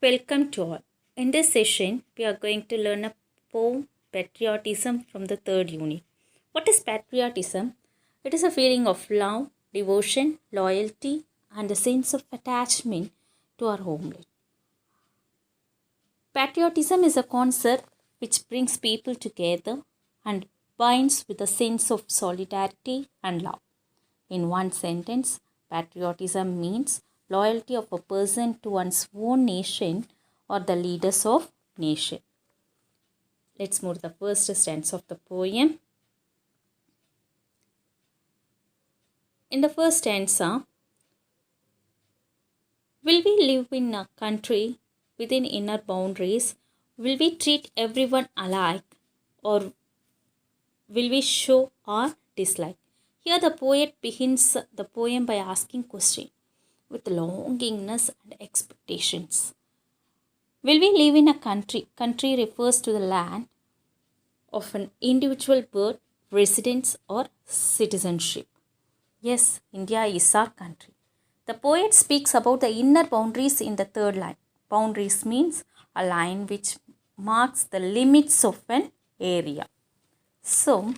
Welcome to all. In this session, we are going to learn a poem, Patriotism, from the third unit. What is patriotism? It is a feeling of love, devotion, loyalty, and a sense of attachment to our homeland. Patriotism is a concept which brings people together and binds with a sense of solidarity and love. In one sentence, patriotism means loyalty of a person to one's own nation or the leaders of nation. Let's move to the first stanza of the poem. In the first stanza, will we live in a country within inner boundaries? Will we treat everyone alike, or will we show our dislike? Here the poet begins the poem by asking question with longingness and expectations. Will we live in a country? Country refers to the land of an individual birth, residence, or citizenship. Yes, India is our country. The poet speaks about the inner boundaries in the third line. Boundaries means a line which marks the limits of an area. So,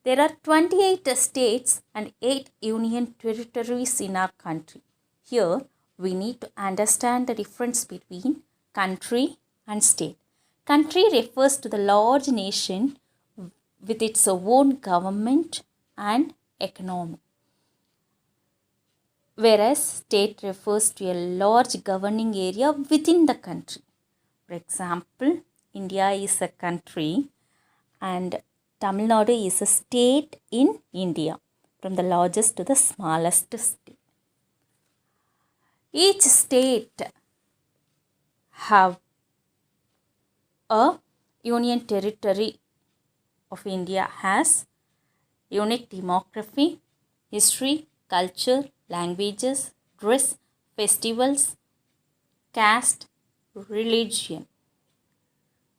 there are 28 states and 8 union territories in our country. Here, we need to understand the difference between country and state. Country refers to the large nation with its own government and economy, whereas state refers to a large governing area within the country. For example, India is a country and Tamil Nadu is a state in India, from the largest to the smallest state. Each state have a union territory of India has unique demography, history, culture, languages, dress, festivals, caste, religion,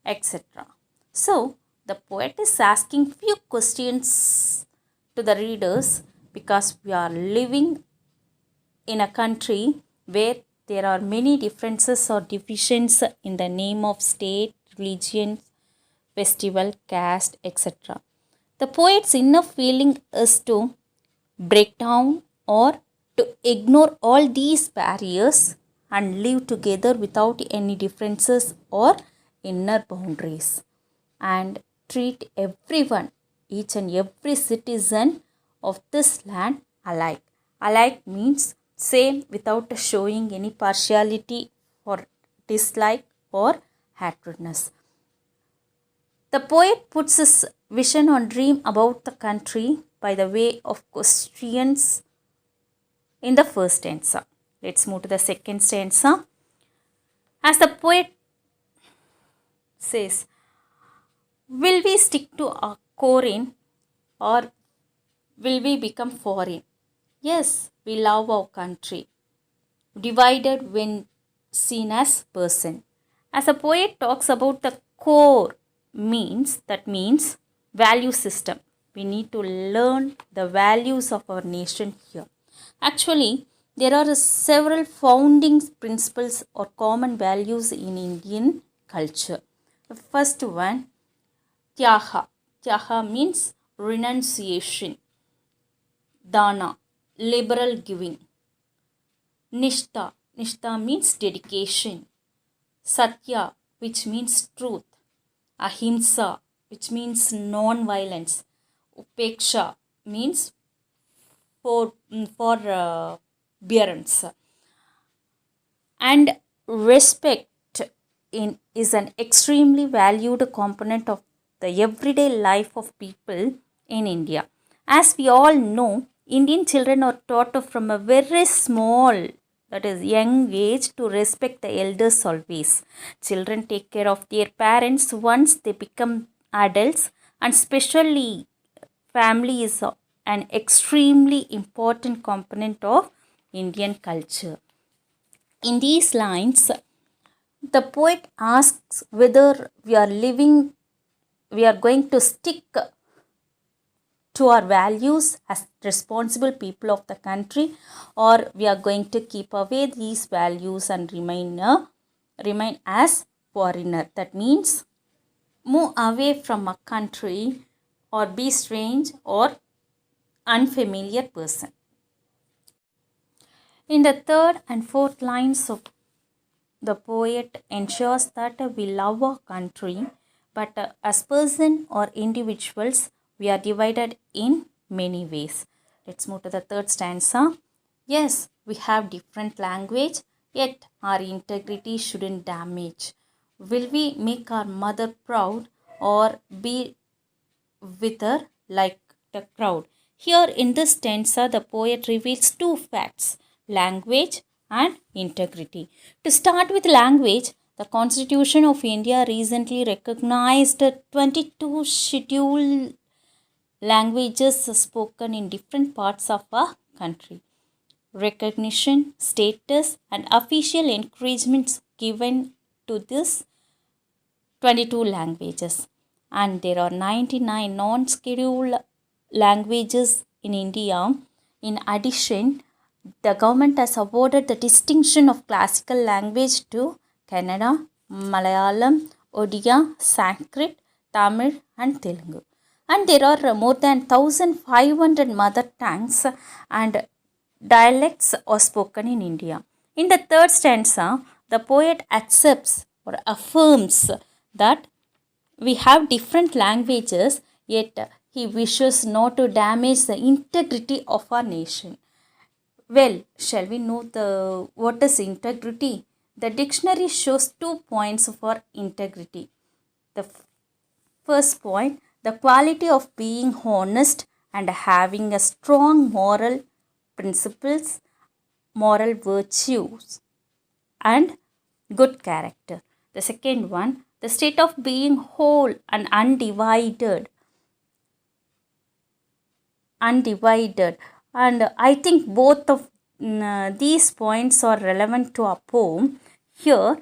etc. So, the poet is asking few questions to the readers because we are living in a country where there are many differences or divisions in the name of state, religion, festival, caste, etc. The poet's inner feeling is to break down or to ignore all these barriers and live together without any differences or inner boundaries and treat everyone, each and every citizen of this land alike. Alike means same without showing any partiality or dislike or hatredness. The poet puts his vision or dream about the country by the way of questions in the first stanza. Let's move to the second stanza. As the poet says, will we stick to our core or will we become foreign? Yes, we love our country, divided when seen as person. As a poet talks about the core means value system. We need to learn the values of our nation here. Actually, there are several founding principles or common values in Indian culture. The first one, Tyaga. Tyaga means renunciation. Dana, liberal giving. Nishtha. Nishtha means dedication. Satya, which means truth. Ahimsa, which means non-violence. Upeksha means forbearance. And respect is an extremely valued component of the everyday life of people in India. As we all know, Indian children are taught from a very small, that is young age, to respect the elders always. Children take care of their parents once they become adults, and especially family is an extremely important component of Indian culture. In these lines, the poet asks whether we are going to stick to our values as responsible people of the country, or we are going to keep away these values and remain a remain as foreigner. That means move away from a country or be strange or unfamiliar person. In the third and fourth lines of the poet ensures that we love our country, but as person or individuals, we are divided in many ways. Let's move to the third stanza. Yes, we have different language, yet our integrity shouldn't damage. Will we make our mother proud or be with her like the crowd? Here in this stanza, the poet reveals two facts: language and integrity. To start with language, the Constitution of India recently recognized 22 scheduled languages spoken in different parts of our country. Recognition, status, and official encouragements given to this 22 languages, and there are 99 non scheduled languages in India. In addition, the government has awarded the distinction of classical language to Kannada, Malayalam, Odia, Sanskrit, Tamil, and Telugu. And there are more than 1,500 mother tongues and dialects are spoken in India. In the third stanza, the poet accepts or affirms that we have different languages, yet he wishes not to damage the integrity of our nation. Well, shall we know the what is integrity? The dictionary shows 2 points for integrity. The first point, the quality of being honest and having a strong moral principles, moral virtues, and good character. The second one, the state of being whole and undivided. And I think both of these points are relevant to our poem here,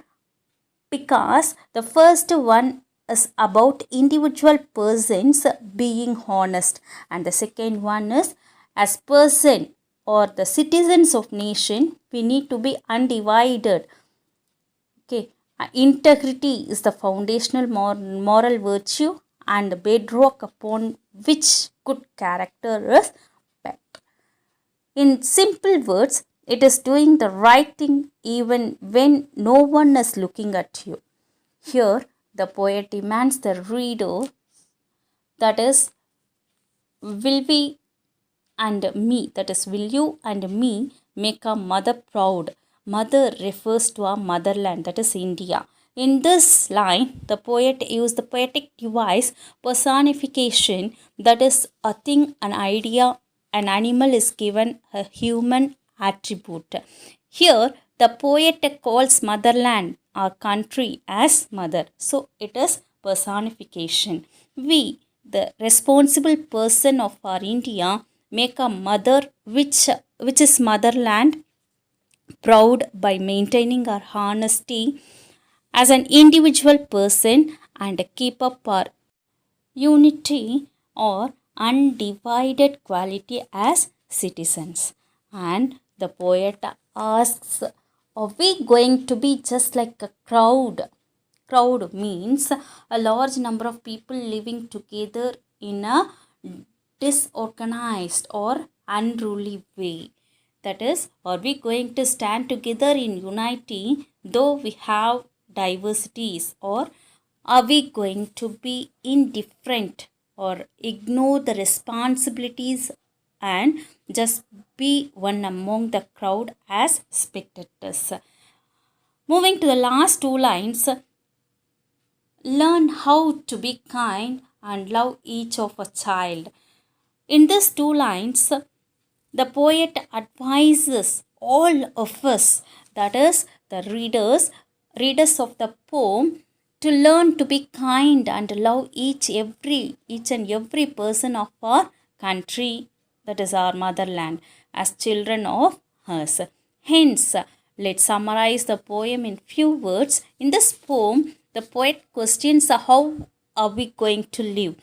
because the first one is about individual persons being honest, and the second one is as person or the citizens of nation we need to be undivided. Okay, integrity is the foundational moral virtue and the bedrock upon which good character is built. In simple words, it is doing the right thing even when no one is looking at you. Here, the poet demands the reader, that is, will we and me, that is, will you and me make our mother proud? Mother refers to our motherland, that is India. In this line, the poet used the poetic device personification, that is, a thing, an idea, an animal is given a human attribute. Here, the poet calls motherland, our country, as mother. So, it is personification. We, the responsible person of our India, make a mother which is motherland proud by maintaining our honesty as an individual person and keep up our unity or undivided quality as citizens. And the poet asks, are we going to be just like a crowd? Crowd means a large number of people living together in a disorganized or unruly way. That is, are we going to stand together in unity though we have diversities, or are we going to be indifferent or ignore the responsibilities and just be one among the crowd as spectators? Moving to the last two lines, learn how to be kind and love each of a child. In these two lines, the poet advises all of us, that is, the readers of the poem, to learn to be kind and love each and every person of our country, that is our motherland, as children of hers. Hence, let's summarize the poem in few words. In this poem, the poet questions how are we going to live?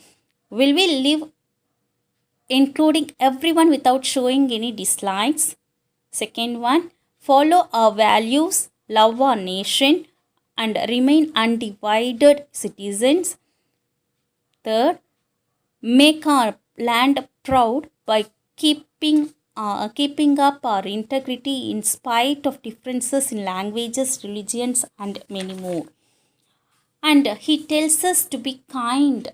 Will we live including everyone without showing any dislikes? Second one, follow our values, love our nation, and remain undivided citizens. Third, make our land proud by keeping up our integrity in spite of differences in languages, religions, and many more. And he tells us to be kind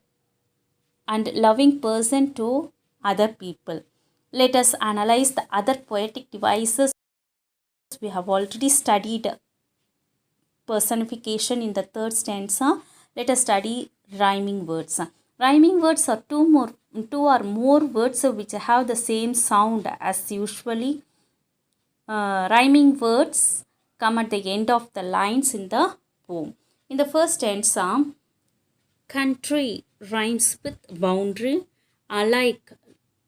and loving person to other people. Let us analyze the other poetic devices. We have already studied personification in the third stanza. Let us study rhyming words. Rhyming words are two or more words which have the same sound as usually. Rhyming words come at the end of the lines in the poem. In the first stanza, country rhymes with boundary, alike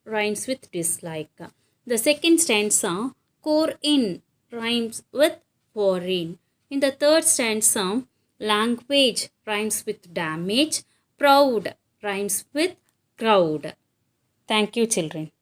rhymes with dislike. The second stanza, core in rhymes with foreign. In the third stanza, language rhymes with damage, proud rhymes with crowd. Thank you, children.